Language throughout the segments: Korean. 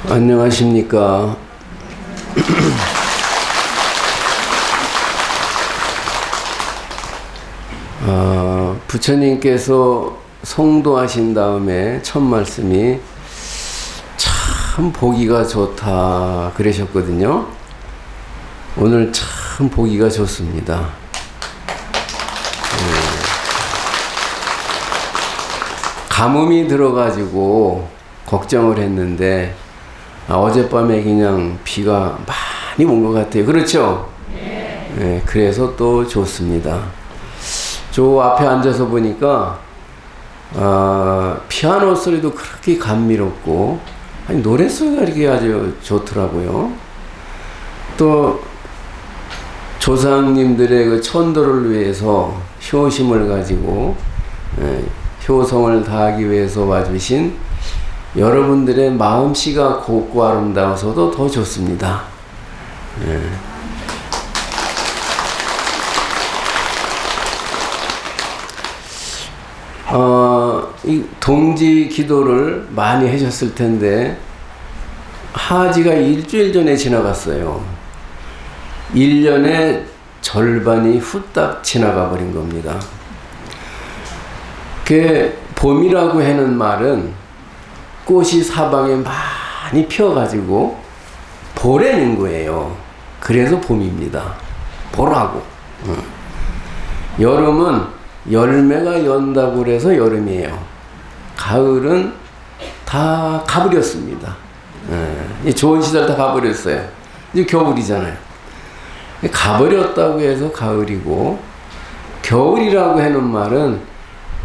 안녕하십니까. 부처님께서 성도하신 다음에 첫 말씀이 참 보기가 좋다 그러셨거든요. 오늘 참 보기가 좋습니다. 가뭄이 들어가지고 걱정을 했는데 어젯밤에 그냥 비가 많이 온 것 같아요. 그렇죠? 네, 그래서 또 좋습니다. 저 앞에 앉아서 보니까 피아노 소리도 그렇게 감미롭고 노랫소리가 이렇게 아주 좋더라고요. 또 조상님들의 그 천도를 위해서 효심을 가지고 효성을 다하기 위해서 와주신 여러분들의 마음씨가 곱고 아름다워서도 더 좋습니다. 이 동지 기도를 많이 하셨을 텐데 하지가 일주일 전에 지나갔어요. 1년의 절반이 후딱 지나가 버린 겁니다. 그 봄이라고 하는 말은 꽃이 사방에 많이 피어가지고 보라는 거예요. 그래서 봄입니다. 보라고. 여름은 열매가 연다고 그래서 여름이에요. 가을은 다 가버렸습니다. 좋은 시절 다 가버렸어요. 이제 겨울이잖아요. 가버렸다고 해서 가을이고, 겨울이라고 하는 말은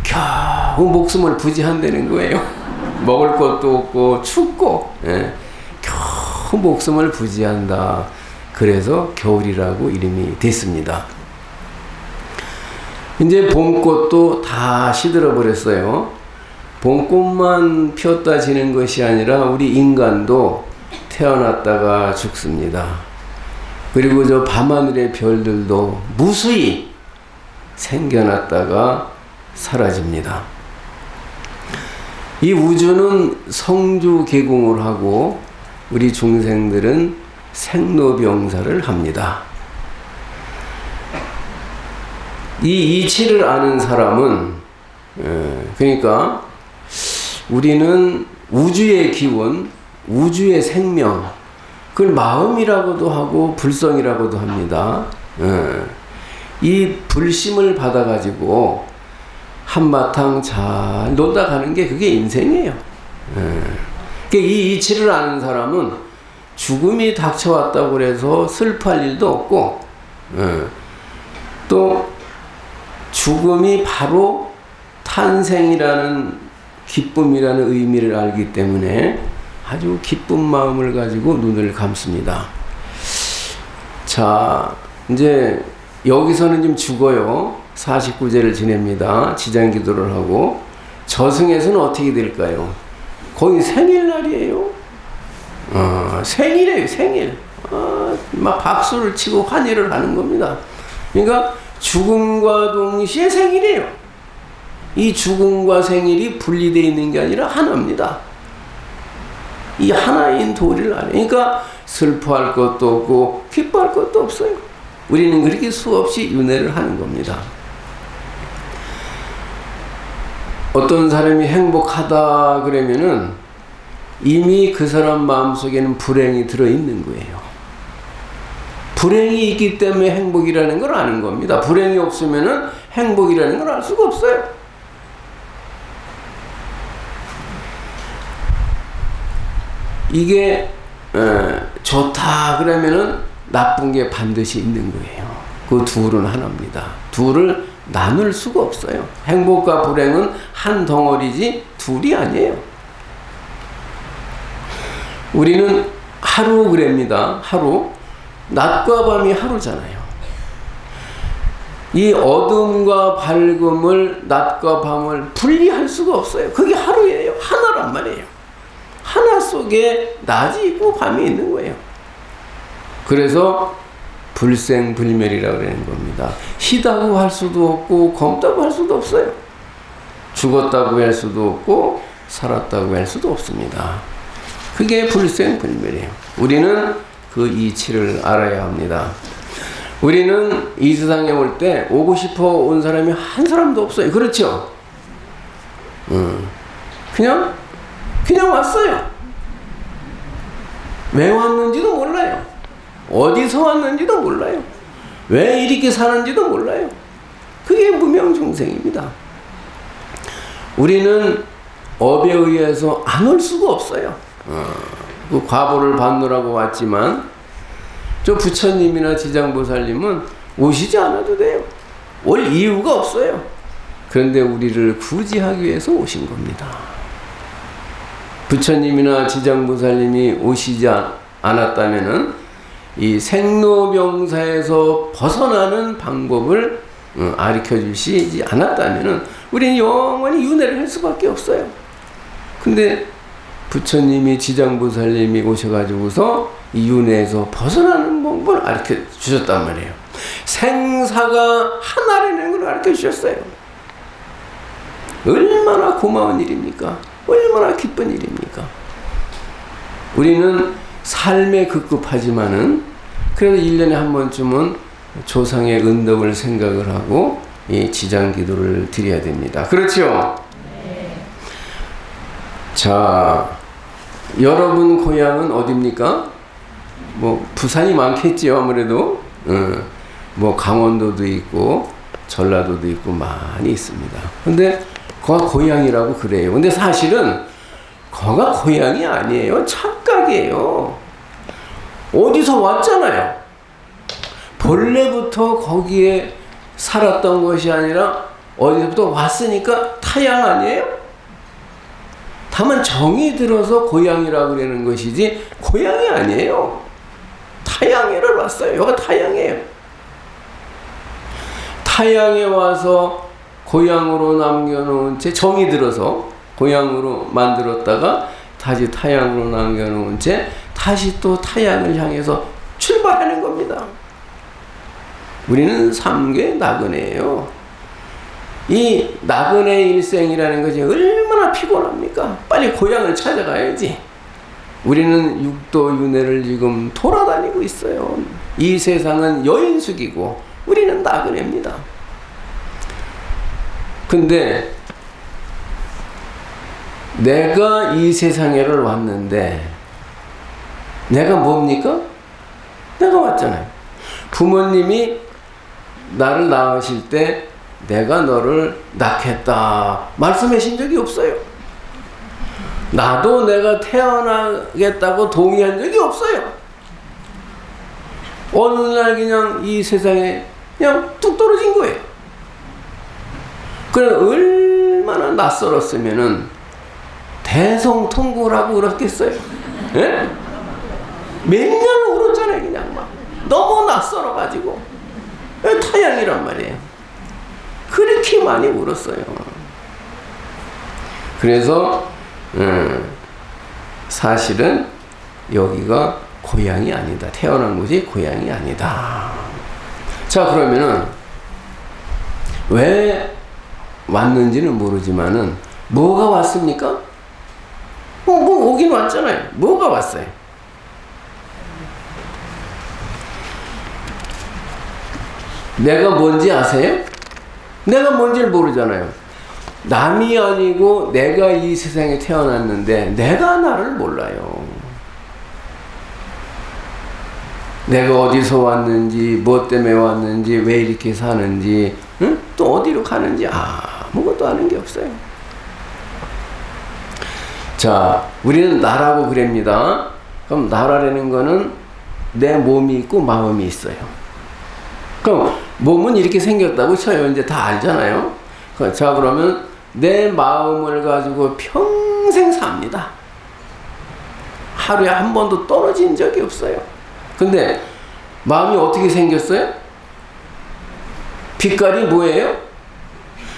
겨우 목숨을 부지한다는 거예요. 먹을 것도 없고 춥고 겨우 목숨을 부지한다. 그래서 겨울이라고 이름이 됐습니다. 이제 봄꽃도 다 시들어 버렸어요. 봄꽃만 피었다 지는 것이 아니라 우리 인간도 태어났다가 죽습니다. 그리고 저 밤하늘의 별들도 무수히 생겨났다가 사라집니다. 이 우주는 성주개공을 하고 우리 중생들은 생로병사를 합니다. 이 이치를 아는 사람은 그러니까 우리는 우주의 기원, 우주의 생명, 그걸 마음이라고도 하고 불성이라고도 합니다. 이 불심을 받아가지고 한바탕 잘 놀다 가는 게 그게 인생이에요. 이 이치를 아는 사람은 죽음이 닥쳐왔다고 해서 슬퍼할 일도 없고, 또 죽음이 바로 탄생이라는 기쁨이라는 의미를 알기 때문에 아주 기쁜 마음을 가지고 눈을 감습니다. 자, 이제 여기서는 좀 죽어요. 49제를 지냅니다. 지장기도를 하고. 저승에서는 어떻게 될까요? 거의 생일날이에요. 생일이에요, 생일. 막 박수를 치고 환희를 하는 겁니다. 그러니까 죽음과 동시에 생일이에요. 이 죽음과 생일이 분리되어 있는 게 아니라 하나입니다. 이 하나인 도리를 알아요. 그러니까 슬퍼할 것도 없고 기뻐할 것도 없어요. 우리는 그렇게 수없이 윤회를 하는 겁니다. 어떤 사람이 행복하다 그러면은 이미 그 사람 마음속에는 불행이 들어있는 거예요. 불행이 있기 때문에 행복이라는 걸 아는 겁니다. 불행이 없으면은 행복이라는 걸 알 수가 없어요. 이게 좋다 그러면은 나쁜 게 반드시 있는 거예요. 그 둘은 하나입니다. 둘을 나눌 수가 없어요. 행복과 불행은 한 덩어리지 둘이 아니에요. 우리는 하루 그럽니다. 하루. 낮과 밤이 하루잖아요. 이 어둠과 밝음을, 낮과 밤을 분리할 수가 없어요. 그게 하루예요. 하나란 말이에요. 하나 속에 낮이 있고 밤이 있는 거예요. 그래서 불생불멸이라고 하는 겁니다. 희다고 할 수도 없고 검다고 할 수도 없어요. 죽었다고 할 수도 없고 살았다고 할 수도 없습니다. 그게 불생불멸이에요. 우리는 그 이치를 알아야 합니다. 우리는 이 세상에 올 때 오고 싶어 온 사람이 한 사람도 없어요. 그렇죠? 그냥 왔어요. 왜 왔는지도 몰라요. 어디서 왔는지도 몰라요. 왜 이렇게 사는지도 몰라요. 그게 무명중생입니다. 우리는 업에 의해서 안 올 수가 없어요. 그 과보를 받느라고 왔지만 저 부처님이나 지장보살님은 오시지 않아도 돼요. 올 이유가 없어요. 그런데 우리를 구제하기 위해서 오신 겁니다. 부처님이나 지장보살님이 오시지 않았다면은 이 생로병사에서 벗어나는 방법을 가르쳐 주시지 않았다면은 우리는 영원히 윤회를 할 수밖에 없어요. 근데 부처님이 지장보살님이 오셔가지고서 이 윤회에서 벗어나는 방법을 가르쳐 주셨단 말이에요. 생사가 하나라는 걸 가르쳐 주셨어요. 얼마나 고마운 일입니까? 얼마나 기쁜 일입니까? 우리는 삶에 급급하지만은 그래도 1년에 한 번쯤은 조상의 은덕을 생각을 하고 이 지장기도를 드려야 됩니다. 그렇죠? 네. 자, 여러분 고향은 어디입니까? 뭐 부산이 많겠죠, 아무래도. 뭐 강원도도 있고 전라도도 있고 많이 있습니다. 근데 거가 고향이라고 그래요. 근데 사실은 거가 고향이 아니에요. 착각이에요. 어디서 왔잖아요. 본래부터 거기에 살았던 것이 아니라 어디서부터 왔으니까 타양 아니에요? 다만 정이 들어서 고향이라고 그러는 것이지 고향이 아니에요. 타양에를 왔어요. 여기가 타양이에요. 타양에 와서 고향으로 남겨놓은 채 정이 들어서 고향으로 만들었다가 다시 타양으로 남겨놓은 채 다시 또 타양을 향해서 출발하는 겁니다. 우리는 삼계 나그네예요. 이 나그네 일생이라는 것이 얼마나 피곤합니까? 빨리 고향을 찾아가야지. 우리는 육도 윤회를 지금 돌아다니고 있어요. 이 세상은 여인숙이고 우리는 나그네입니다. 근데 내가 이 세상에를 왔는데 내가 뭡니까? 내가 왔잖아요. 부모님이 나를 낳으실 때 내가 너를 낳겠다 말씀하신 적이 없어요. 나도 내가 태어나겠다고 동의한 적이 없어요. 어느 날 그냥 이 세상에 그냥 뚝 떨어진 거예요. 그래 얼마나 낯설었으면은 대성통곡하고 울었겠어요. 예? 몇 년을 울었잖아요. 그냥 막 너무 낯설어가지고 타양이란 말이에요. 그렇게 많이 울었어요. 그래서 사실은 여기가 고향이 아니다. 태어난 곳이 고향이 아니다. 자, 그러면은 왜 왔는지는 모르지만은 뭐가 왔습니까? 뭐 오긴 왔잖아요. 뭐가 왔어요? 내가 뭔지 아세요? 내가 뭔지를 모르잖아요. 남이 아니고 내가 이 세상에 태어났는데 내가 나를 몰라요. 내가 어디서 왔는지, 뭐 때문에 왔는지, 왜 이렇게 사는지, 응? 또 어디로 가는지 아무것도 아는 게 없어요. 자, 우리는 나라고 그럽니다. 그럼 나라라는 거는 내 몸이 있고 마음이 있어요. 그럼 몸은 이렇게 생겼다고 쳐요. 이제 다 알잖아요. 자, 그러면 내 마음을 가지고 평생 삽니다. 하루에 한 번도 떨어진 적이 없어요. 근데 마음이 어떻게 생겼어요? 빛깔이 뭐예요?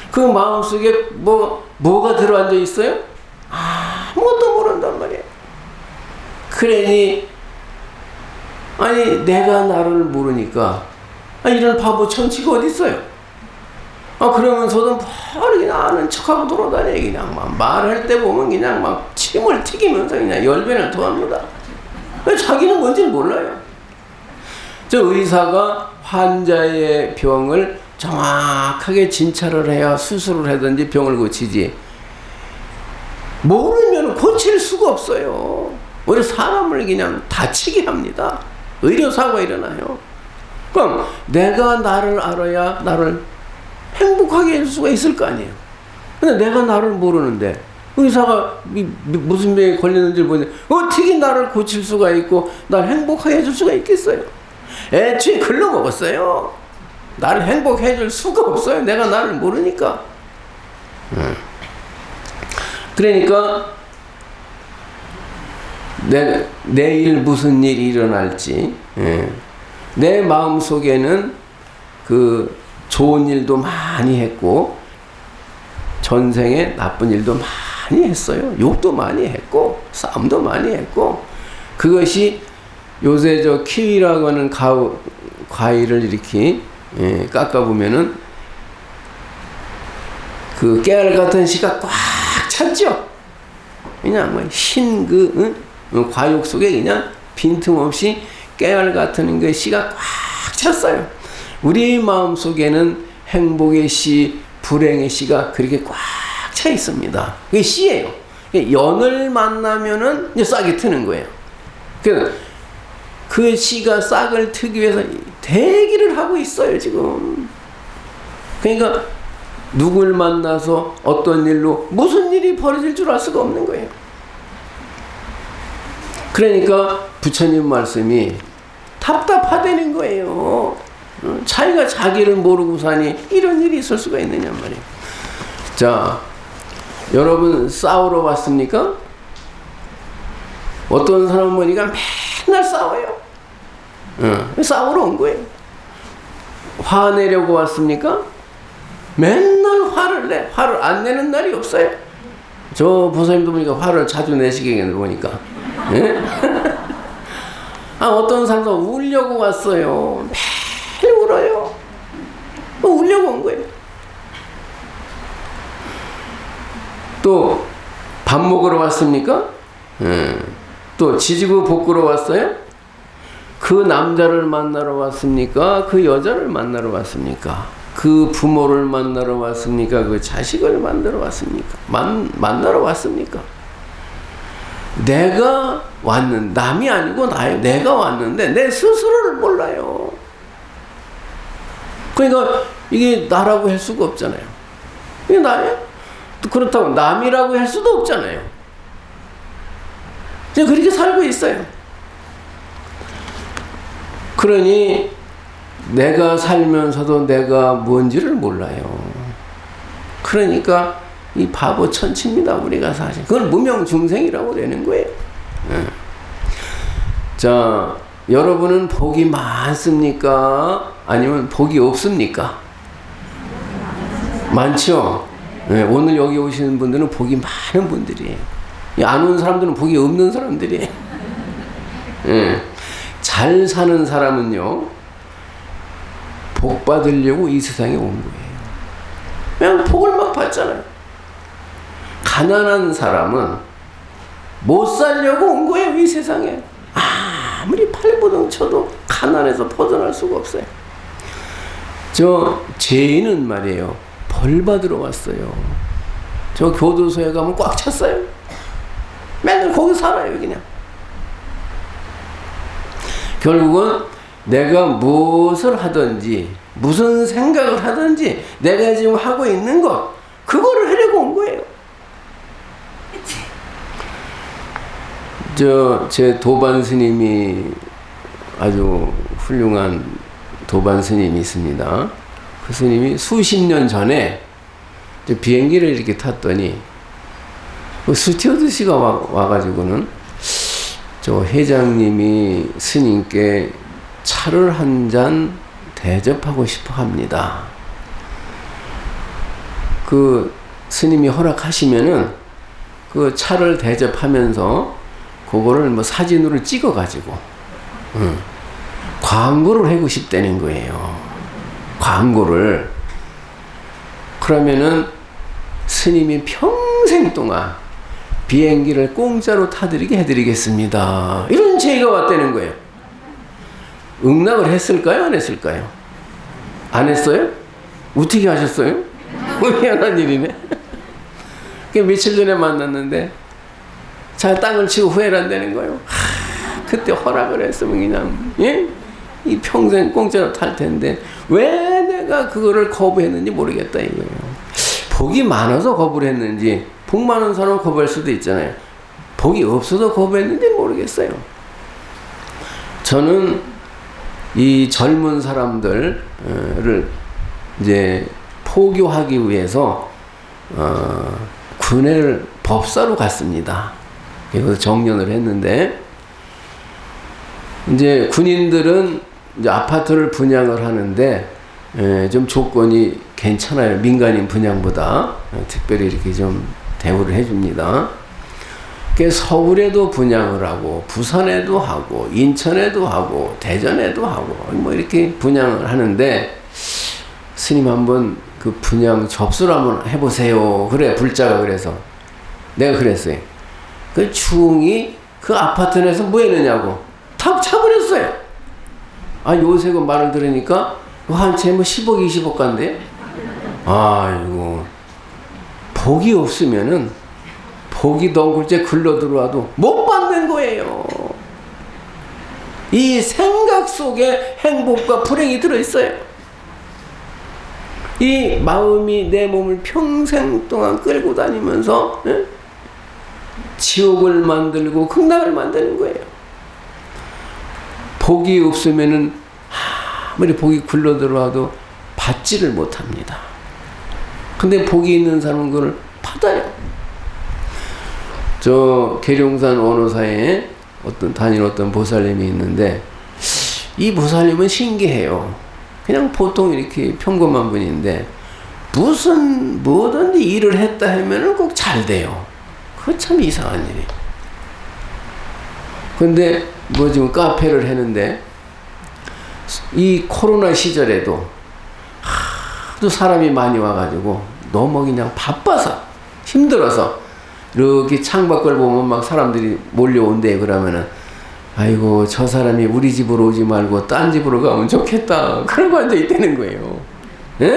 그 마음속에 뭐가 들어앉아 있어요? 아무것도 모른단 말이에요. 그러니 아니 내가 나를 모르니까 이런 바보 천치가 어디 있어요? 그러면서도 바로 그냥 아는 척하고 돌아다녀. 그냥 막 말할 때 보면 그냥 막 침을 튀기면서 그냥 열변을 토합니다. 자기는 뭔지 몰라요. 저 의사가 환자의 병을 정확하게 진찰을 해야 수술을 하든지 병을 고치지, 모르면 고칠 수가 없어요. 오히려 사람을 그냥 다치게 합니다. 의료사고가 일어나요. 그럼 내가 나를 알아야 나를 행복하게 할 수가 있을 거 아니에요. 근데 내가 나를 모르는데 의사가 무슨 병에 걸렸는지 보는데 어떻게 나를 고칠 수가 있고 날 행복하게 해줄 수가 있겠어요? 애초에 글러먹었어요. 나를 행복해 해줄 수가 없어요. 내가 나를 모르니까. 그러니까 내일 무슨 일이 일어날지, 내 마음속에는 그 좋은 일도 많이 했고 전생에 나쁜 일도 많이 했어요. 욕도 많이 했고 싸움도 많이 했고, 그것이 요새 저 키위라고 하는 과일을 이렇게 깎아보면은 그 깨알 같은 씨가 꽉 찼죠. 그냥 뭐 흰 과육 속에 그냥 빈틈없이 깨알 같은 그 씨가 꽉 찼어요. 우리 마음 속에는 행복의 씨, 불행의 씨가 그렇게 꽉 차 있습니다. 그게 씨예요. 연을 만나면은 이제 싹이 트는 거예요. 그 씨가 싹을 트기 위해서 대기를 하고 있어요, 지금. 그러니까 누굴 만나서 어떤 일로 무슨 일이 벌어질 줄 알 수가 없는 거예요. 그러니까 부처님 말씀이 답답하다는 거예요. 자기가 자기를 모르고 사니 이런 일이 있을 수가 있느냐 말이에요. 자, 여러분 싸우러 왔습니까? 어떤 사람 보니까 맨날 싸워요. 싸우러 온 거예요. 화내려고 왔습니까? 맨날 화를 내. 화를 안 내는 날이 없어요. 저 보살님도 보니까 화를 자주 내시겠는데 보니까. 어떤 사람도 울려고 왔어요. 매일 울어요. 울려고 온 거예요. 또 밥 먹으러 왔습니까? 또 지지고 볶으러 왔어요? 그 남자를 만나러 왔습니까? 그 여자를 만나러 왔습니까? 그 부모를 만나러 왔습니까? 그 자식을 만나러 왔습니까? 만나러 왔습니까? 내가 남이 아니고 나예요. 내가 왔는데 내 스스로를 몰라요. 그러니까 이게 나라고 할 수가 없잖아요. 이게 나예요? 그렇다고 남이라고 할 수도 없잖아요. 그냥 그렇게 살고 있어요. 그러니 내가 살면서도 내가 뭔지를 몰라요. 그러니까 이 바보 천치입니다, 우리가 사실. 그걸 무명중생이라고 되는 거예요. 자, 여러분은 복이 많습니까? 아니면 복이 없습니까? 많죠? 오늘 여기 오시는 분들은 복이 많은 분들이에요. 안 온 사람들은 복이 없는 사람들이에요. 잘 사는 사람은요, 복 받으려고 이 세상에 온 거예요. 그냥 복을 막 받잖아요. 가난한 사람은 못 살려고 온 거예요, 이 세상에. 아무리 팔부동 쳐도 가난해서 벗어날 수가 없어요. 저 죄인은 말이에요, 벌 받으러 왔어요. 저 교도소에 가면 꽉 찼어요. 맨날 거기 살아요, 그냥. 결국은 내가 무엇을 하든지 무슨 생각을 하든지 내가 지금 하고 있는 것, 그거를 하려고 온 거예요. 제 도반 스님이 아주 훌륭한 도반 스님이 있습니다. 그 스님이 수십 년 전에 비행기를 이렇게 탔더니 스튜어드씨가 와가지고는 저 회장님이 스님께 차를 한 잔 대접하고 싶어 합니다. 그 스님이 허락하시면은 그 차를 대접하면서 그거를 뭐 사진으로 찍어가지고 광고를 하고 싶다는 거예요. 광고를. 그러면은 스님이 평생 동안 비행기를 공짜로 타드리게 해드리겠습니다. 이런 제의가 왔다는 거예요. 응낙을 했을까요? 안 했을까요? 안 했어요? 어떻게 하셨어요? 희한한 일이네. 며칠 전에 만났는데 자 땅을 치고 후회를 한다는 거예요. 그때 허락을 했으면 그냥 예? 이 평생 공짜로 탈 텐데 왜 내가 그거를 거부했는지 모르겠다 이거예요. 복이 많아서 거부를 했는지, 복 많은 사람은 거부할 수도 있잖아요. 복이 없어서 거부했는지 모르겠어요. 저는 이 젊은 사람들을 이제 포교하기 위해서 군회를 법사로 갔습니다. 그래서 정년을 했는데, 이제 군인들은 이제 아파트를 분양을 하는데 좀 조건이 괜찮아요. 민간인 분양보다 특별히 이렇게 좀 대우를 해줍니다. 서울에도 분양을 하고 부산에도 하고 인천에도 하고 대전에도 하고 뭐 이렇게 분양을 하는데, 스님 한번 그 분양 접수를 한번 해보세요. 그래 불자가 그래서 내가 그랬어요. 그 중이 그 아파트 내에서 뭐 했느냐고 탁 차버렸어요. 아 요새 그 말을 들으니까 한 채 뭐 10억 20억 간대. 아이고 복이 없으면은 복이 덩굴째 글러 들어와도 못 받는 거예요. 이 생각 속에 행복과 불행이 들어있어요. 이 마음이 내 몸을 평생 동안 끌고 다니면서 지옥을 만들고 극락을 만드는 거예요. 복이 없으면은 아무리 복이 굴러 들어와도 받지를 못합니다. 근데 복이 있는 사람은 그걸 받아요. 저 계룡산 원호사에 다니는 어떤 보살님이 있는데, 이 보살님은 신기해요. 그냥 보통 이렇게 평범한 분인데 뭐든지 일을 했다 하면은 꼭 잘 돼요. 그거 참 이상한 일이에요. 근데 뭐 지금 카페를 했는데 이 코로나 시절에도 하도 사람이 많이 와가지고 너무 그냥 바빠서 힘들어서 이렇게 창밖을 보면 막 사람들이 몰려온대. 그러면은 아이고 저 사람이 우리 집으로 오지 말고 딴 집으로 가면 좋겠다 그러고 앉아 있다는 거예요. 예?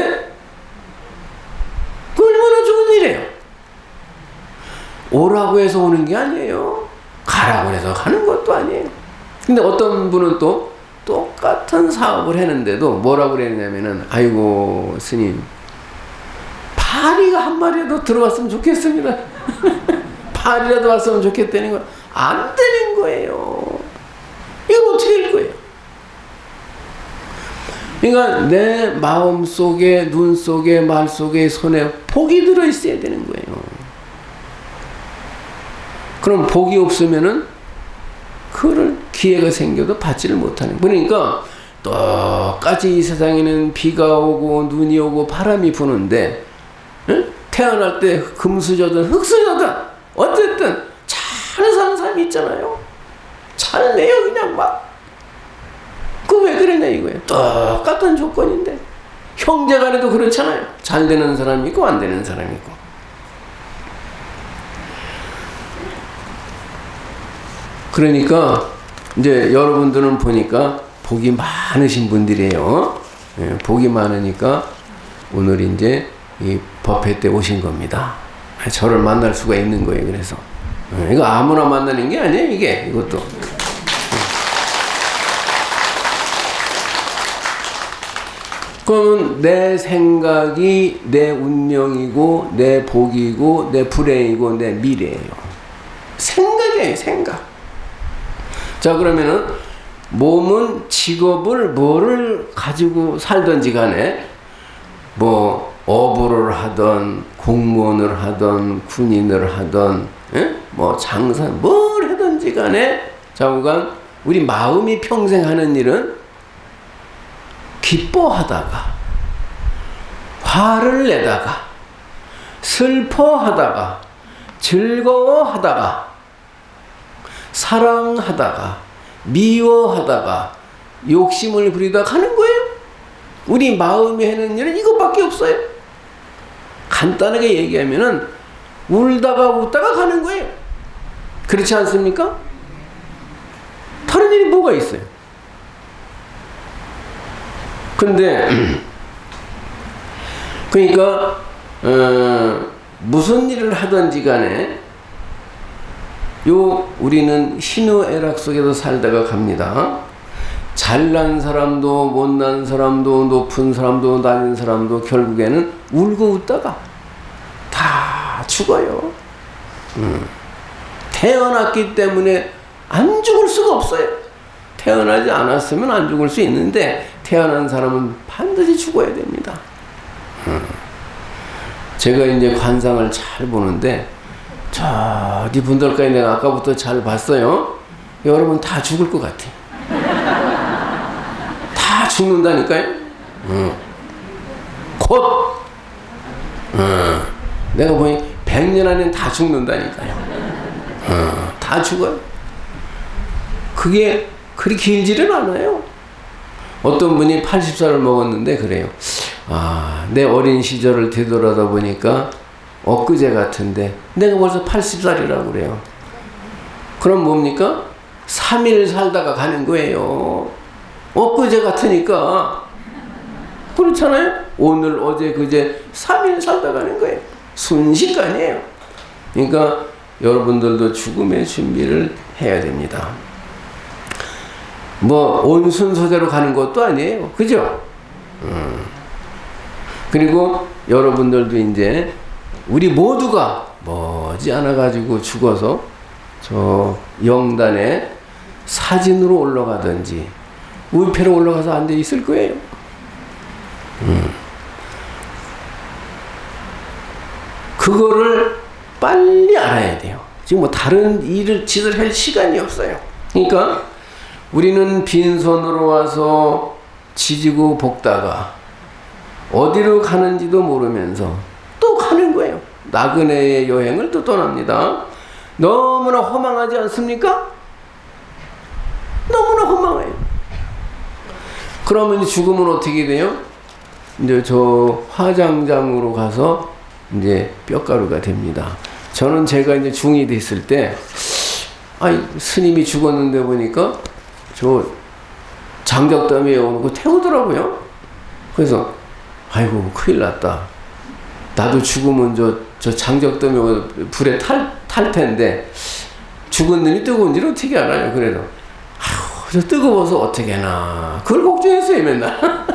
그 얼마나 좋은 일이에요. 오라고 해서 오는 게 아니에요. 가라고 해서 가는 것도 아니에요. 근데 어떤 분은 또 똑같은 사업을 했는데도 뭐라고 그랬냐면은 아이고 스님 파리가 한 마리라도 들어왔으면 좋겠습니다. 파리라도 왔으면 좋겠다는 거 안 되는 거예요. 이걸 어떻게 할 거예요? 그러니까 내 마음 속에, 눈 속에, 말 속에, 손에 복이 들어있어야 되는 거예요. 그럼 복이 없으면은 그거를 기회가 생겨도 받지를 못하는. 그러니까 똑같이 이 세상에는 비가 오고 눈이 오고 바람이 부는데 태어날 때 금수저든 흙수저든 어쨌든 잘 사는 사람이 있잖아요. 잘 내요 그냥 막. 그 왜 그러냐 이거예요. 똑같은 조건인데 형제간에도 그렇잖아요. 잘 되는 사람이 있고 안 되는 사람이 있고. 그러니까 이제 여러분들은 보니까 복이 많으신 분들이에요. 예, 복이 많으니까 오늘 이제 이 법회 때 오신 겁니다. 저를 만날 수가 있는 거예요. 그래서 이거 아무나 만나는 게 아니에요. 이것도. 그러면 내 생각이 내 운명이고 내 복이고 내 불행이고 내 미래예요. 생각이에요. 생각. 자 그러면은 몸은 직업을 뭐를 가지고 살든지 간에 뭐 어부를 하던 공무원을 하던 군인을 하던 뭐 장사 뭘 하든지 간에 자우간 우리 마음이 평생 하는 일은 기뻐하다가 화를 내다가 슬퍼하다가 즐거워하다가 사랑하다가 미워하다가 욕심을 부리다가 하는 거예요. 우리 마음이 하는 일은 이것밖에 없어요. 간단하게 얘기하면은 울다가 웃다가 가는 거예요. 그렇지 않습니까? 다른 일이 뭐가 있어요? 근데 그러니까 무슨 일을 하든지 간에 우리는 희노애락 속에서 살다가 갑니다. 잘난 사람도 못난 사람도 높은 사람도 낮은 사람도 결국에는 울고 웃다가 다 죽어요. 태어났기 때문에 안 죽을 수가 없어요. 태어나지 않았으면 안 죽을 수 있는데 태어난 사람은 반드시 죽어야 됩니다. 제가 이제 관상을 잘 보는데 저기 분들까지 내가 아까부터 잘 봤어요. 여러분 다 죽을 것 같아. 다 죽는다니까요. 곧 내가 보니 100년 안에는 다 죽는다니까요. 다 죽어요. 그게 그리 길지는 않아요. 어떤 분이 80살을 먹었는데 그래요. 내 어린 시절을 되돌아다 보니까 엊그제 같은데 내가 벌써 80살이라고 그래요. 그럼 뭡니까? 3일 살다가 가는 거예요. 엊그제 같으니까. 그렇잖아요? 오늘, 어제, 그제 3일 살다 가는 거예요. 순식간이에요. 그러니까 여러분들도 죽음의 준비를 해야 됩니다. 뭐 온순서대로 가는 것도 아니에요. 그죠? 그리고 여러분들도 이제 우리 모두가 머지않아 가지고 죽어서 저 영단에 사진으로 올라가든지 우편으로 올라가서 앉아 있을 거예요. 그거를 빨리 알아야 돼요. 지금 뭐 다른 짓을 할 시간이 없어요. 그러니까 우리는 빈손으로 와서 지지고 볶다가 어디로 가는지도 모르면서 또 가는 거예요. 나그네의 여행을 또 떠납니다. 너무나 허망하지 않습니까? 너무나 허망해요. 그러면 죽으면 어떻게 돼요? 이제 저 화장장으로 가서 이제 뼈가루가 됩니다. 저는 제가 이제 중이 됐을 때, 스님이 죽었는데 보니까 저 장작더미에 오는 거 태우더라고요. 그래서 아이고 큰일 났다. 나도 죽으면 저 장작더미 불에 탈 텐데 죽은 놈이 뜨거운지를 어떻게 알아요? 그래도 저 뜨거워서 어떻게 하나 그걸 걱정했어요 맨날.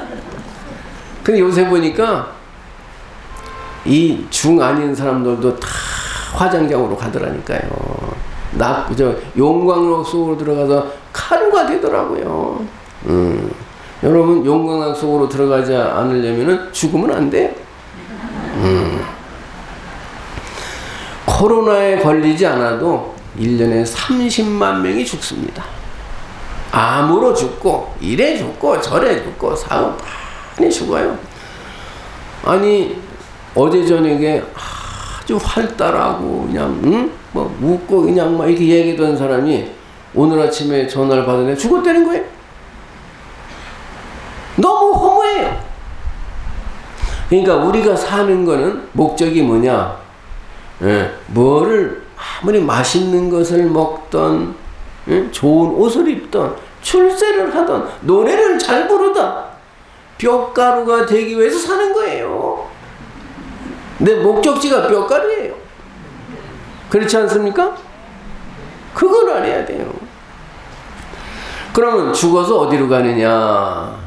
근데 요새 보니까 이 중 아닌 사람들도 다 화장장으로 가더라니까요. 용광로 속으로 들어가서 가루가 되더라고요. 여러분 용광로 속으로 들어가지 않으려면 죽으면 안 돼요. 코로나에 걸리지 않아도 1년에 30만 명이 죽습니다. 암으로 죽고 이래 죽고 저래 죽고 사고 많이 죽어요. 아니 어제 저녁에 아주 활달하고 그냥 뭐 웃고 그냥 막 이렇게 얘기하던 사람이 오늘 아침에 전화를 받았는데 죽었다는 거예요. 너무 허무해요. 그러니까 우리가 사는 거는 목적이 뭐냐? 뭐를 아무리 맛있는 것을 먹던 좋은 옷을 입던 출세를 하던 노래를 잘 부르던 뼈가루가 되기 위해서 사는 거예요. 내 목적지가 뼈가루예요. 그렇지 않습니까? 그걸 알아야 돼요. 그러면 죽어서 어디로 가느냐?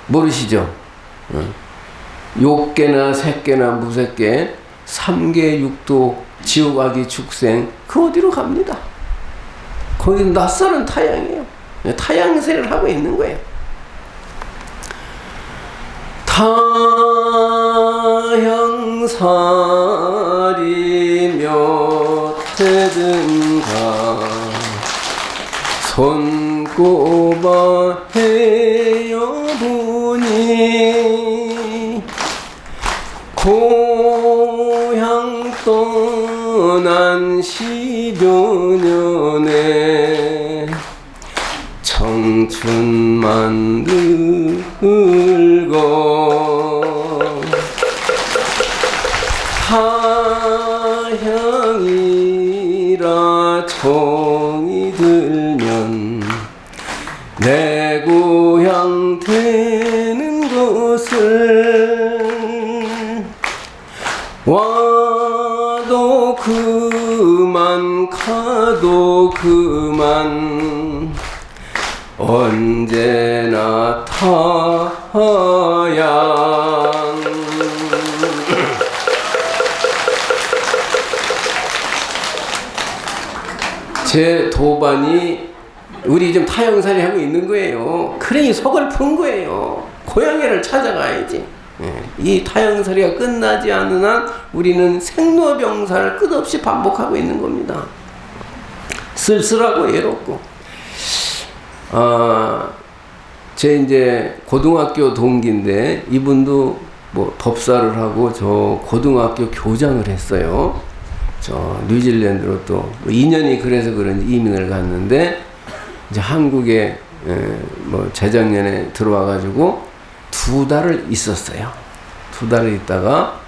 모르시죠? 욕계나 색계나 무색계 3계 6도 지옥아기 축생 그 어디로 갑니다. 거기 낯설은 타양이에요. 타양세를 하고 있는 거예요. 타양살이 몇 해든가 손꼽아 헤어보니 고향 떠난 10여 년에 청춘만 늙어 타향이라 정이 들면 내 고향 되는 것을 와도 그만 가도 그만 언제나 타향. 제 도반이 우리 지금 타향살이 하고 있는 거예요. 그러니 속을 푼 거예요. 고향애를 찾아가야지. 이 타향살이가 끝나지 않는 한 우리는 생로병사를 끝없이 반복하고 있는 겁니다. 쓸쓸하고 외롭고. 제 이제 고등학교 동기인데 이분도 뭐 법사를 하고 저 고등학교 교장을 했어요. 저 뉴질랜드로 또 2년이 그래서 그런지 이민을 갔는데 이제 한국에 뭐 재작년에 들어와 가지고 2달을 있었어요. 2달을 있다가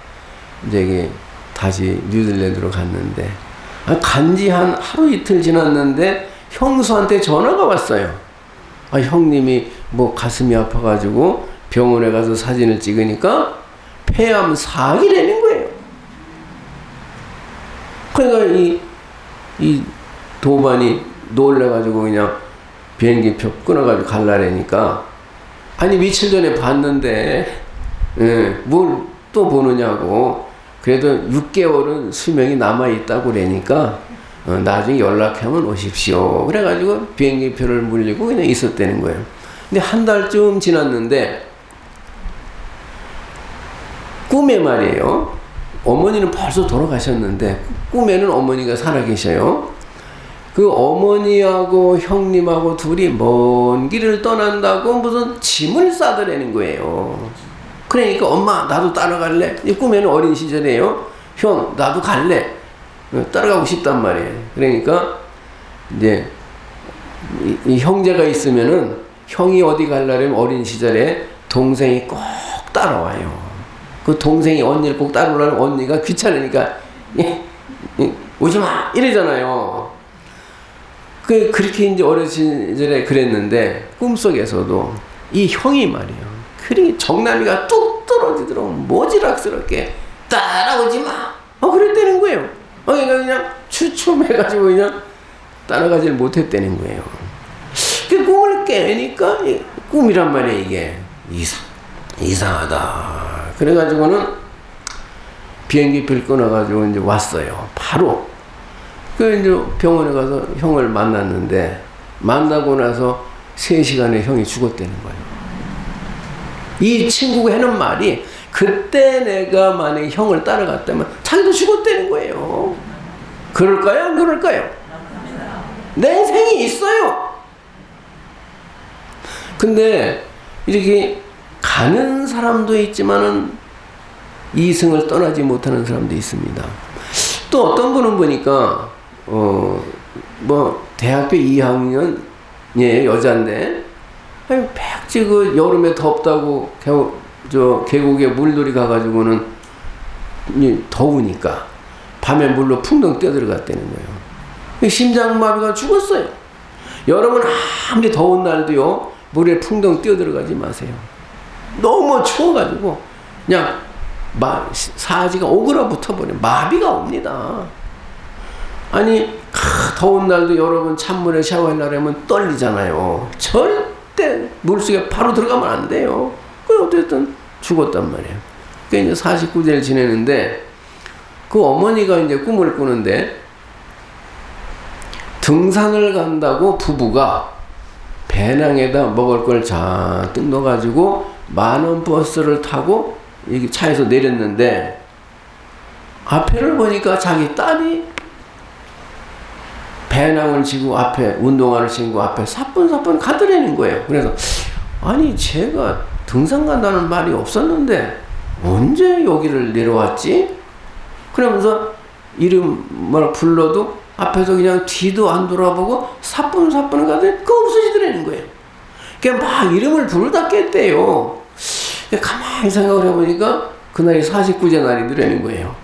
이제 이게 다시 뉴질랜드로 갔는데 간지 한 하루 이틀 지났는데 형수한테 전화가 왔어요. 형님이 뭐 가슴이 아파가지고 병원에 가서 사진을 찍으니까 폐암 4기라는 거예요. 그러니까 이 도반이 놀래가지고 그냥 비행기표 끊어가지고 갈라니까 아니 며칠 전에 봤는데 뭘 또 보느냐고. 그래도 6개월은 수명이 남아있다고 그러니까 나중에 연락하면 오십시오. 그래가지고 비행기표를 물리고 그냥 있었다는 거예요. 근데 한 달쯤 지났는데 꿈에 말이에요. 어머니는 벌써 돌아가셨는데 꿈에는 어머니가 살아계셔요. 그 어머니하고 형님하고 둘이 먼 길을 떠난다고 무슨 짐을 싸더라는 거예요. 그러니까 엄마 나도 따라갈래? 이 꿈에는 어린 시절이에요. 형 나도 갈래? 따라가고 싶단 말이에요. 그러니까 이제 이 형제가 있으면은 형이 어디 가려면 어린 시절에 동생이 꼭 따라와요. 그 동생이 언니를 꼭 따라오려면 언니가 귀찮으니까 오지마 이러잖아요. 그렇게 이제 어린 시절에 그랬는데 꿈속에서도 이 형이 말이에요. 그러니 정남이가 뚝 떨어지도록 모지락스럽게 따라오지 마. 그랬다는 거예요. 그러니까 그냥 추춤해가지고 그냥 따라가질 못했다는 거예요. 그 꿈을 깨니까 꿈이란 말이에요. 이게 이상하다. 그래가지고는 비행기표를 끊어가지고 이제 왔어요. 바로. 그 이제 병원에 가서 형을 만났는데 만나고 나서 3시간에 형이 죽었다는 거예요. 이 친구가 하는 말이 그때 내가 만약에 형을 따라갔다면 자기도 죽었다는 거예요. 그럴까요? 안 그럴까요? 내 인생이 있어요. 근데 이렇게 가는 사람도 있지만은 이승을 떠나지 못하는 사람도 있습니다. 또 어떤 분은 보니까 뭐 대학교 2학년 여자인데 백지 그 여름에 덥다고 저 계곡에 물놀이 가가지고는 더우니까 밤에 물로 풍덩 뛰어들어갔다는 거예요. 심장마비가 죽었어요. 여러분 아무리 더운 날도요 물에 풍덩 뛰어들어가지 마세요. 너무 추워가지고 그냥 사지가 오그라붙어버려. 마비가 옵니다. 아니 더운 날도 여러분 찬물에 샤워하려면 떨리잖아요. 절대 물속에 바로 들어가면 안 돼요. 그 어쨌든 죽었단 말이에요. 그러니까 이제 49세를 지내는데 그 어머니가 이제 꿈을 꾸는데 등산을 간다고 부부가 배낭에다 먹을 걸 잔뜩 넣어가지고 만원 버스를 타고 여기 차에서 내렸는데 앞에를 보니까 자기 딸이 배낭을 지고 앞에 운동화를 신고 앞에 사뿐사뿐 가더라는 거예요. 그래서 아니 제가 등산 간다는 말이 없었는데 언제 여기를 내려왔지? 그러면서 이름을 불러도 앞에서 그냥 뒤도 안 돌아보고 사뿐사뿐 가더니 그 없어지더라는 거예요. 그냥 막 이름을 부르다 깼대요. 가만히 생각을 해보니까 그날이 49제 날이더라는 거예요.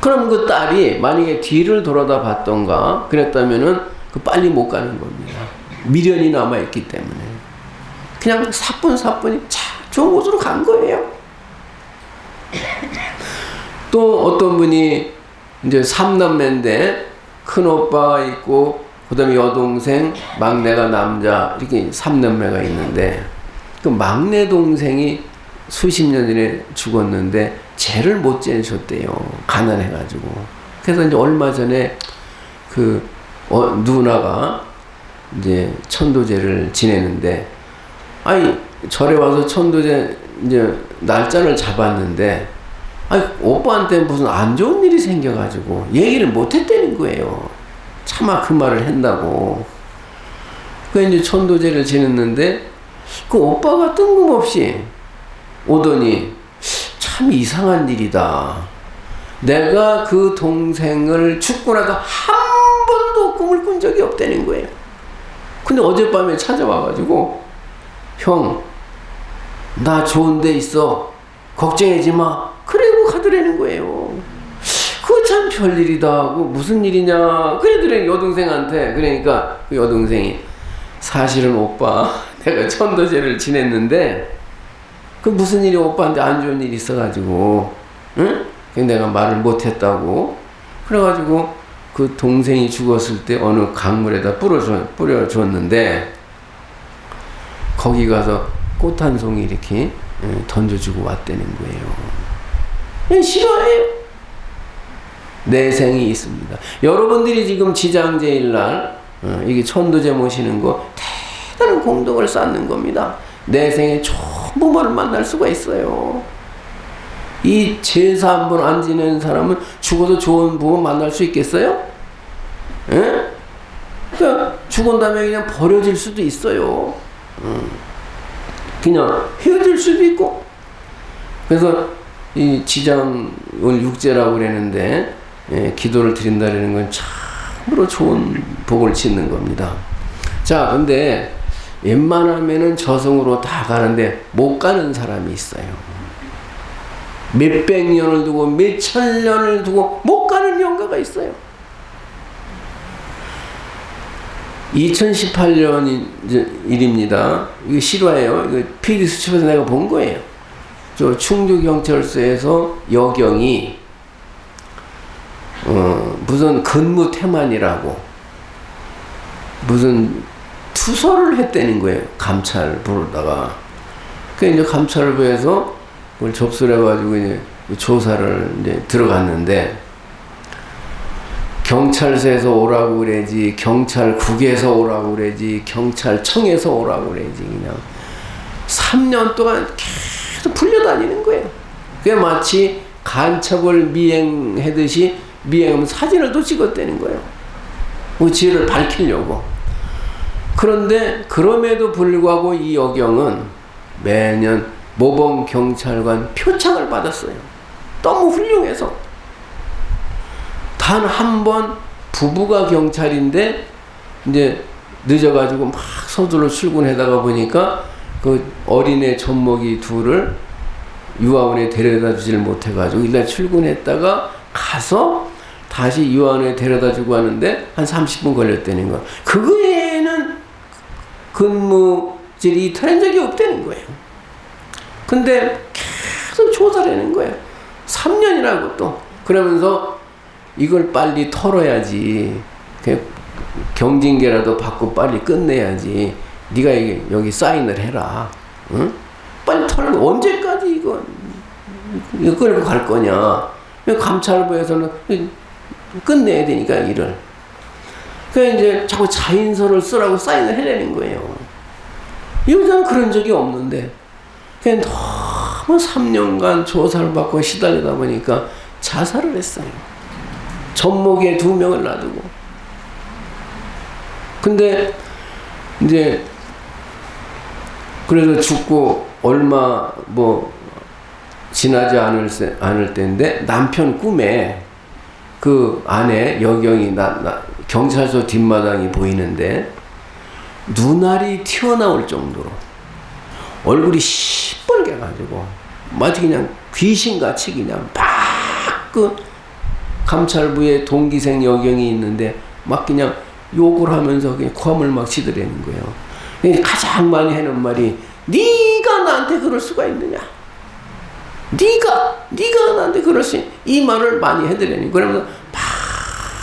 그럼 그 딸이 만약에 뒤를 돌아다 봤던가 그랬다면은 그 빨리 못 가는 겁니다. 미련이 남아있기 때문에. 그냥 사뿐사뿐히 좋은 곳으로 간 거예요. 또 어떤 분이 이제 3남매인데 큰 오빠가 있고 그 다음에 여동생, 막내가 남자 이렇게 3남매가 있는데 그 막내 동생이 수십 년 전에 죽었는데 죄를 못 지내셨대요. 가난해가지고. 그래서 이제 얼마 전에 그 누나가 이제 천도제를 지내는데, 아니 절에 와서 천도제 이제 날짜를 잡았는데, 아니 오빠한테 무슨 안 좋은 일이 생겨가지고 얘기를 못 했다는 거예요. 차마 그 말을 한다고. 그 이제 천도제를 지냈는데 그 오빠가 뜬금없이 오더니 참 이상한 일이다. 내가 그 동생을 죽고 나서 한 번도 꿈을 꾼 적이 없다는 거예요. 근데 어젯밤에 찾아와가지고 형, 나 좋은 데 있어. 걱정하지 마. 그러고 가더라는 거예요. 그거 참 별일이다 하고 무슨 일이냐 그러더래 여동생한테. 그러니까 그 여동생이 사실은 오빠 내가 천도제를 지냈는데 그 무슨 일이 오빠한테 안 좋은 일이 있어가지고 응? 내가 말을 못했다고. 그래가지고 그 동생이 죽었을 때 어느 강물에다 뿌려줬는데 거기 가서 꽃 한 송이 이렇게 던져주고 왔다는 거예요. 싫어해요. 내생이 있습니다. 여러분들이 지금 지장제일날 이게 천도제 모시는 거 대단한 공덕을 쌓는 겁니다. 내생에 좋은 부모를 만날 수가 있어요. 이 제사 한 번 안 지내는 사람은 죽어도 좋은 부모 만날 수 있겠어요? 예? 그러니까 죽은 다음에 그냥 버려질 수도 있어요. 그냥 헤어질 수도 있고. 그래서 이 지장을 육제라고 그러는데 기도를 드린다는 건 참으로 좋은 복을 짓는 겁니다. 자, 근데 웬만하면은 저승으로 다 가는데 못 가는 사람이 있어요. 몇백 년을 두고 몇천 년을 두고 못 가는 영가가 있어요. 2018년 일입니다. 이거 실화예요. 이거 PD 수첩에서 내가 본 거예요. 저 충주경찰서에서 여경이 무슨 근무 태만이라고 무슨 투서를 했다는 거예요. 감찰 부르다가. 그 이제 감찰부에서 그걸 접수를 해가지고 이제 조사를 이제 들어갔는데 경찰서에서 오라고 그래지, 경찰국에서 오라고 그래지, 경찰청에서 오라고 그래지, 그냥 3년 동안 계속 불려다니는 거예요. 그게 마치 간첩을 미행하듯이 미행하면 사진을 또 찍었다는 거예요. 그 지혜를 밝히려고. 그런데 그럼에도 불구하고 이 여경은 매년 모범경찰관 표창을 받았어요. 너무 훌륭해서. 단 한 번 부부가 경찰인데 이제 늦어가지고 막 서둘러 출근하다가 보니까 그 어린애 젖먹이 둘을 유아원에 데려다 주질 못해가지고 일날 출근했다가 가서 다시 유아원에 데려다 주고 하는데 한 30분 걸렸다는 거. 그거에는 근무질이 이탈한 적이 없다는 거예요. 근데 계속 조사를 하는 거예요. 3년이라고 또. 그러면서 이걸 빨리 털어야지. 경징계라도 받고 빨리 끝내야지. 네가 여기 사인을 해라. 응? 빨리 털어. 언제까지 이거 끌고 갈 거냐. 감찰부에서는 끝내야 되니까 일을. 그러니까 이제 자꾸 자인서를 쓰라고 사인을 해내는 거예요. 이 여자는 그런 적이 없는데 그냥 너무 3년간 조사를 받고 시달리다 보니까 자살을 했어요. 젖먹이에 2명을 놔두고. 근데 이제 그래서 죽고 얼마 지나지 않을 때인데 남편 꿈에 그 아내 여경이 경찰서 뒷마당이 보이는데 눈알이 튀어나올 정도로 얼굴이 시뻘게 가지고 마치 그냥 귀신같이 그냥 막 감찰부에 동기생 여경이 있는데 막 그냥 욕을 하면서 그냥 고함을 막 치더라는 거예요. 가장 많이 하는 말이 네가 나한테 그럴 수가 있느냐? 네가 나한테 그럴 수 있... 이 말을 많이 해드리는 그러면서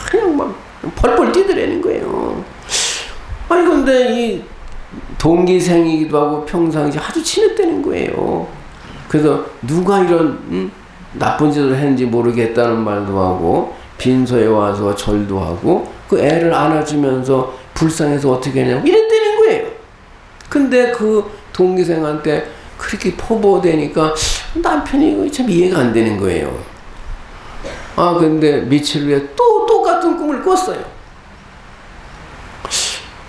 그냥 막 펄펄 뛰더라는 거예요. 아니 근데 이 동기생이기도 하고 평상시 아주 친했다는 거예요. 그래서 누가 이런 나쁜 짓을 했는지 모르겠다는 말도 하고 빈소에 와서 절도 하고 그 애를 안아주면서 불쌍해서 어떻게 하냐고 이랬다는 거예요. 근데 그 동기생한테 그렇게 포보되니까 남편이 이거 참 이해가 안 되는 거예요. 아 근데 며칠 후에 또 똑같은 꿈을 꿨어요.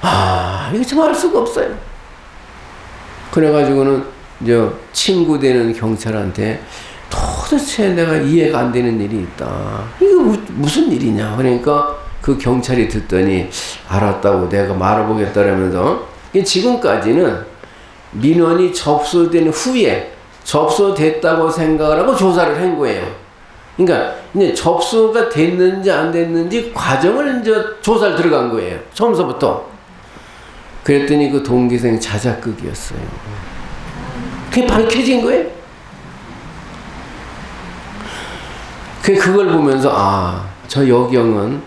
아 이거 참 알 수가 없어요. 그래가지고는 이제 친구 되는 경찰한테 도대체 내가 이해가 안 되는 일이 있다. 이거 무슨 일이냐. 그러니까 그 경찰이 듣더니 알았다고 내가 말해보겠다라면서 지금까지는 민원이 접수된 후에 접수됐다고 생각을 하고 조사를 한 거예요. 그러니까 이제 접수가 됐는지 안 됐는지 과정을 이제 조사를 들어간 거예요. 처음서부터. 그랬더니 그 동기생 자작극이었어요. 그게 밝혀진 거예요. 그걸 보면서 아, 저 여경은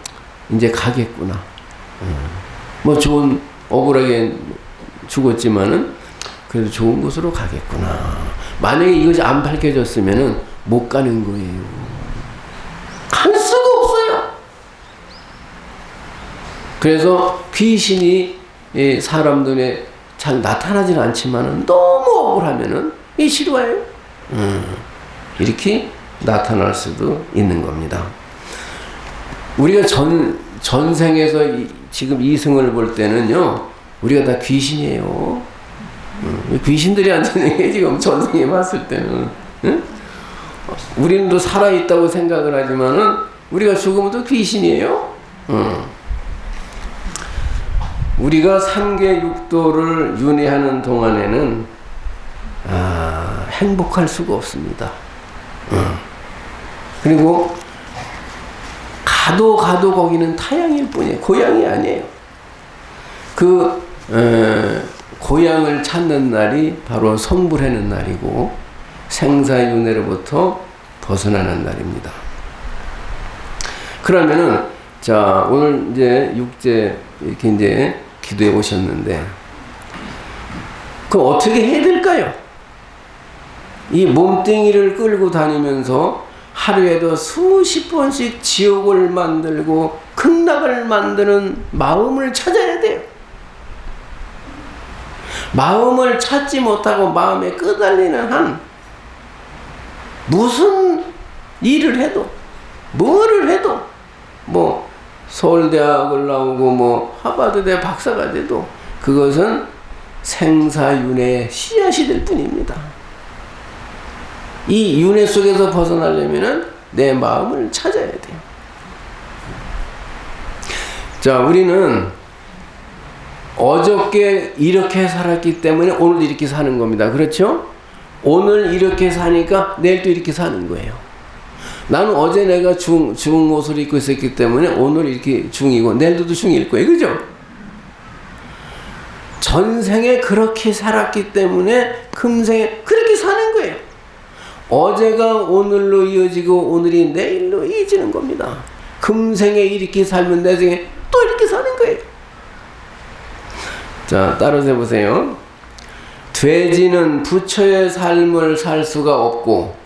이제 가겠구나. 뭐 좋은 억울하게 죽었지만은 그래도 좋은 곳으로 가겠구나. 만약에 이것이 안 밝혀졌으면은 못 가는 거예요. 갈 수가 없어요. 그래서 귀신이 사람 눈에 잘 나타나지는 않지만은 너무 억울하면은 이 싫어해요. 이렇게 나타날 수도 있는 겁니다. 우리가 전생에서 지금 이승을 볼 때는요, 우리가 다 귀신이에요. 귀신들이 앉아있는 게 지금 전생에 봤을 때는. 응? 우리는 또 살아있다고 생각을 하지만은 우리가 죽으면 또 귀신이에요. 우리가 삼계 육도를 윤회하는 동안에는 행복할 수가 없습니다. 그리고 가도 거기는 타향일 뿐이에요. 고향이 아니에요. 고향을 찾는 날이 바로 성불하는 날이고 생사윤회로부터 벗어나는 날입니다. 그러면은 자 오늘 이제 육제 이렇게 이제 기도해 오셨는데 그럼 어떻게 해야 될까요? 이 몸뚱이를 끌고 다니면서 하루에도 수십 번씩 지옥을 만들고 극락을 만드는 마음을 찾아야 돼요. 마음을 찾지 못하고 마음에 끄달리는 한 무슨 일을 해도 뭐를 해도 뭐 서울대학을 나오고 뭐 하버드대 박사가 돼도 그것은 생사윤회의 씨앗이 될 뿐입니다. 이 윤회 속에서 벗어나려면은 내 마음을 찾아야 돼요. 자, 우리는 어저께 이렇게 살았기 때문에 오늘 이렇게 사는 겁니다. 그렇죠? 오늘 이렇게 사니까 내일 또 이렇게 사는 거예요. 나는 어제 내가 중 옷을 입고 있었기 때문에 오늘 이렇게 중이고 내일도 중일 거예요. 그죠? 전생에 그렇게 살았기 때문에 금생에 그렇게 사는 거예요. 어제가 오늘로 이어지고 오늘이 내일로 이어지는 겁니다. 금생에 이렇게 살면 내생에 또 이렇게 사는 거예요. 자, 따라서 해보세요. 돼지는 부처의 삶을 살 수가 없고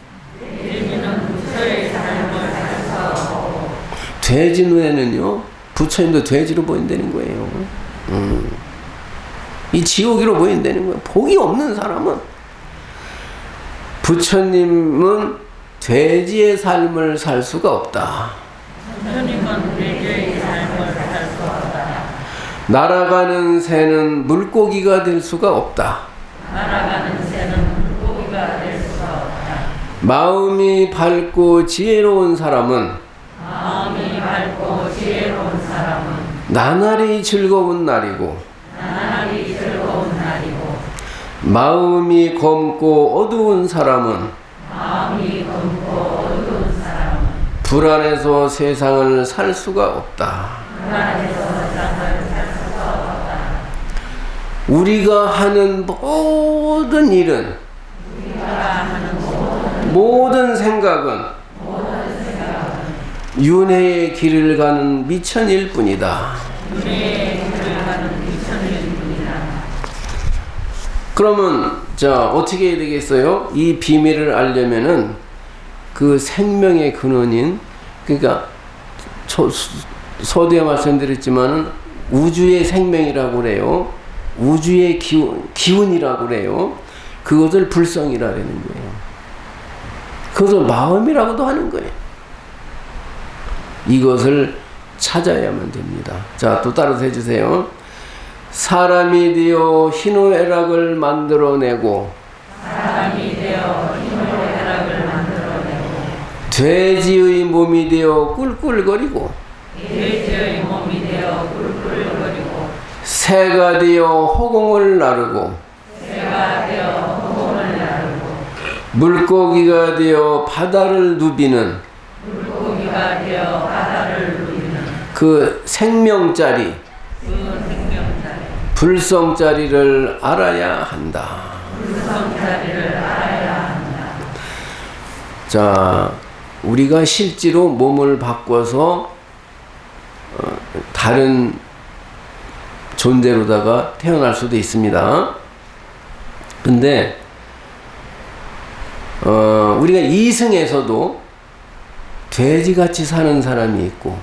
돼지 눈에는요 부처님도 돼지로 보인다는 거예요. 이 지옥이로 보인다는 거예요. 복이 없는 사람은 부처님은 돼지의 삶을 살 수가 없다. 부처님은 돼지의 삶을 살 수가 없다. 날아가는 새는 물고기가 될 수가 없다. 날아가는 새는 물고기가 될 수가 없다. 마음이 밝고 지혜로운 사람은 나날이 즐거운 날이고 마음이 검고 어두운 사람은 불안해서 세상을 살 수가 없다. 우리가 하는 모든 일은, 모든 생각은 윤회의 길을 가는 미천일 뿐이다. 그러면 자, 어떻게 해야 되겠어요? 이 비밀을 알려면은 그 생명의 근원인, 그러니까 서두에 말씀드렸지만은 우주의 생명이라고 그래요. 우주의 기운이라고 그래요. 그것을 불성이라는 거예요. 그것을 마음이라고도 하는 거예요. 이것을 찾아야만 됩니다. 자, 또 따라서 해주세요. 사람이 되어 희노애락을 만들어내고, 돼지의 몸이 되어 꿀꿀거리고, 새가 되어 허공을 나르고, 물고기가 되어 바다를 누비는 그 생명짜리, 불성짜리를 알아야 한다. 자, 우리가 실제로 몸을 바꿔서 다른 존재로다가 태어날 수도 있습니다. 근데 우리가 이승에서도 돼지같이 사는 사람이 있고,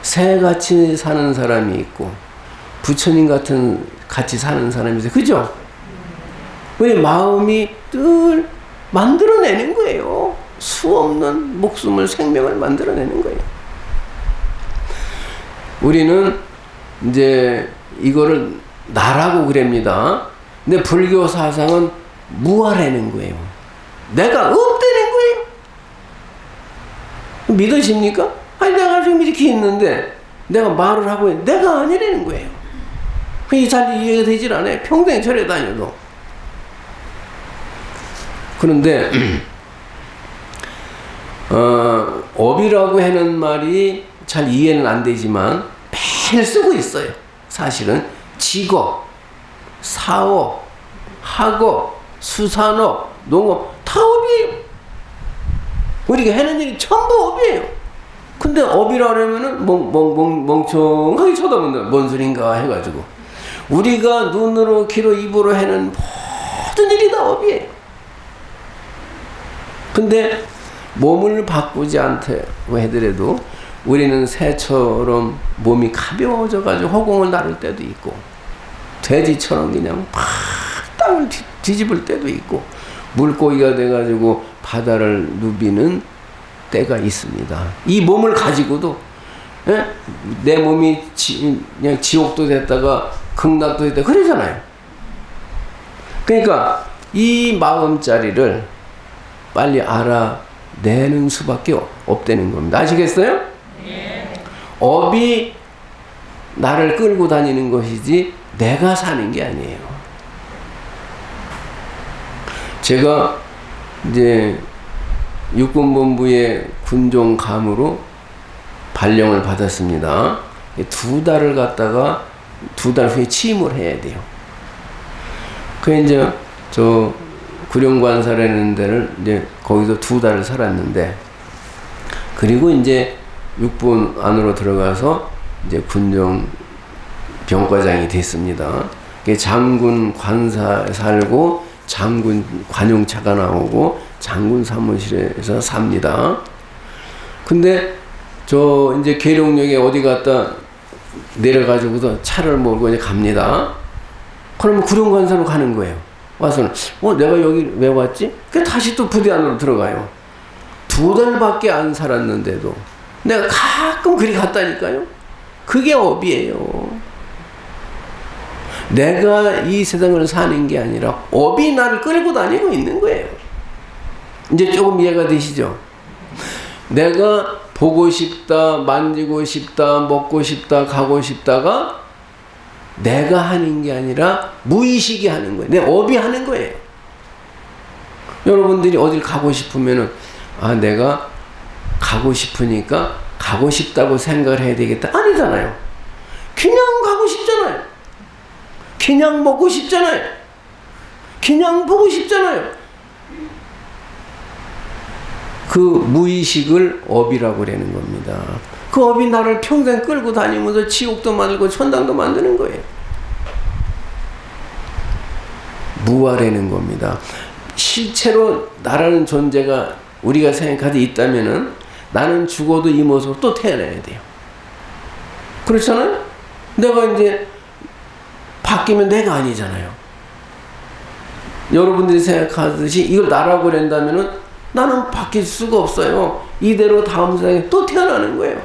새같이 사는 사람이 있고, 부처님 같이 사는 사람이 있어요. 그죠? 왜 마음이 늘 만들어내는 거예요. 수 없는 목숨을, 생명을 만들어내는 거예요. 우리는 이제 이거를 나라고 그럽니다. 근데 불교 사상은 무아라는 거예요. 내가 없다는 거예요. 믿으십니까? 아니, 내가 지금 이렇게 있는데 내가 말을 하고 있는데 내가 아니라는 거예요. 그게 잘 이해가 되질 않아요. 평생 절에 다녀도. 그런데 업이라고 하는 말이 잘 이해는 안 되지만 매일 쓰고 있어요. 사실은 직업, 사업, 학업, 수산업, 농업 다 업이에요. 우리가 하는 일이 전부 업이에요. 근데 업이라 그러면은 멍청하게 쳐다본다. 뭔 소린가 해가지고 우리가 눈으로, 귀로, 입으로 하는 모든 일이 다 업이에요. 근데 몸을 바꾸지 않다고 하더라도 우리는 새처럼 몸이 가벼워져가지고 허공을 나를 때도 있고, 돼지처럼 그냥 팍 땅을 뒤집을 때도 있고, 물고기가 돼가지고 바다를 누비는 때가 있습니다. 이 몸을 가지고도 내 몸이 그냥 지옥도 됐다가 극락도 됐다 그러잖아요. 그러니까 이 마음자리를 빨리 알아내는 수밖에 없다는 겁니다. 아시겠어요? 네. 업이 나를 끌고 다니는 것이지 내가 사는 게 아니에요. 제가 이제 육군본부의 군종감으로 발령을 받았습니다. 2달을 갔다가 2달 후에 취임을 해야 돼요. 그 이제 저 구룡관사라는 데를 이제 거기서 2달을 살았는데, 그리고 이제 육군 안으로 들어가서 이제 군정 병과장이 됐습니다. 장군 관사에 살고 장군 관용차가 나오고 장군 사무실에서 삽니다. 근데 저 이제 계룡역에 어디 갔다 내려가지고서 차를 몰고 이제 갑니다. 그러면 구룡관사로 가는 거예요. 와서는 내가 여기 왜 왔지? 그래서 다시 또 부대 안으로 들어가요. 2달밖에 안 살았는데도 내가 가끔 그리 갔다니까요. 그게 업이에요. 내가 이 세상을 사는 게 아니라 업이 나를 끌고 다니고 있는 거예요. 이제 조금 이해가 되시죠? 내가 보고 싶다, 만지고 싶다, 먹고 싶다, 가고 싶다가 내가 하는 게 아니라 무의식이 하는 거예요. 내 업이 하는 거예요. 여러분들이 어딜 가고 싶으면은 내가 가고 싶으니까 가고 싶다고 생각을 해야 되겠다. 아니잖아요. 그냥 가고 싶잖아요. 그냥 먹고 싶잖아요. 그냥 보고 싶잖아요. 그 무의식을 업이라고 그러는 겁니다. 그 업이 나를 평생 끌고 다니면서 지옥도 만들고 천당도 만드는 거예요. 무아라는 겁니다. 실체로 나라는 존재가 우리가 생각하듯 있다면은 나는 죽어도 이 모습으로 또 태어나야 돼요. 그렇잖아요? 내가 이제 바뀌면 내가 아니잖아요. 여러분들이 생각하듯이 이걸 나라고 그런다면은 나는 바뀔 수가 없어요. 이대로 다음 세상에 또 태어나는 거예요.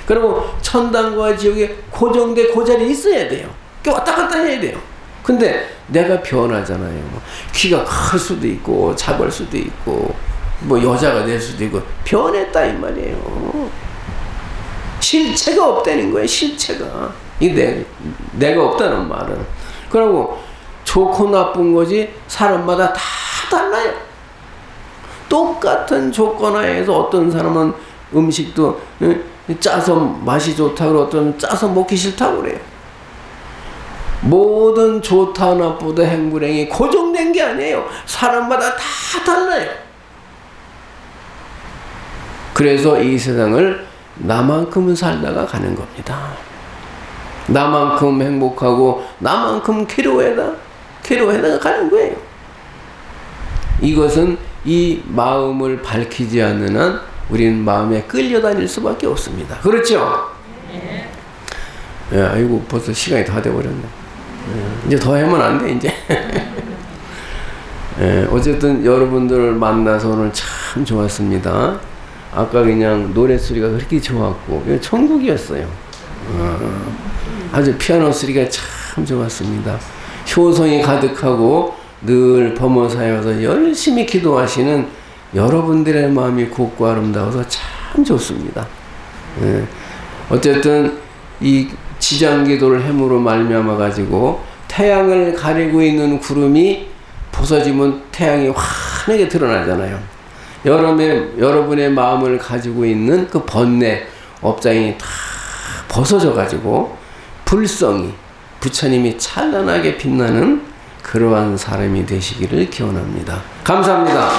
그리고 천당과 지옥에 고정돼 그 자리에 있어야 돼요. 왔다 갔다 해야 돼요. 근데 내가 변하잖아요. 키가 클 수도 있고 작을 수도 있고 뭐 여자가 될 수도 있고 변했다 이 말이에요. 실체가 없다는 거예요. 실체가. 이게 내가 없다는 말은. 그리고 좋고 나쁜 거지 사람마다 다 달라요. 똑같은 조건 하에서 어떤 사람은 음식도 짜서 맛이 좋다고 그러고 어떤 짜서 먹기 싫다고 그래요. 모든 좋다 나쁘다 행불행이 고정된 게 아니에요. 사람마다 다 달라요. 그래서 이 세상을 나만큼은 살다가 가는 겁니다. 나만큼 행복하고 나만큼 괴로워해다가 가는 거예요. 이것은 이 마음을 밝히지 않는 한 우리는 마음에 끌려다닐 수밖에 없습니다. 그렇죠? 네. 예, 아이고 벌써 시간이 다 돼버렸네. 이제 더 하면 안 돼 이제. 예, 어쨌든 여러분들을 만나서 오늘 참 좋았습니다. 아까 그냥 노랫소리가 그렇게 좋았고 천국이었어요. 아주 피아노 소리가 참 좋았습니다. 효성이 가득하고 늘 범어사에 와서 열심히 기도하시는 여러분들의 마음이 곱고 아름다워서 참 좋습니다. 예. 어쨌든 이 지장기도를 함으로 말미암아 가지고 태양을 가리고 있는 구름이 벗어지면 태양이 환하게 드러나잖아요. 여러분의 마음을 가지고 있는 그 번뇌 업장이 다 벗어져 가지고 불성이 부처님이 찬란하게 빛나는 그러한 사람이 되시기를 기원합니다. 감사합니다.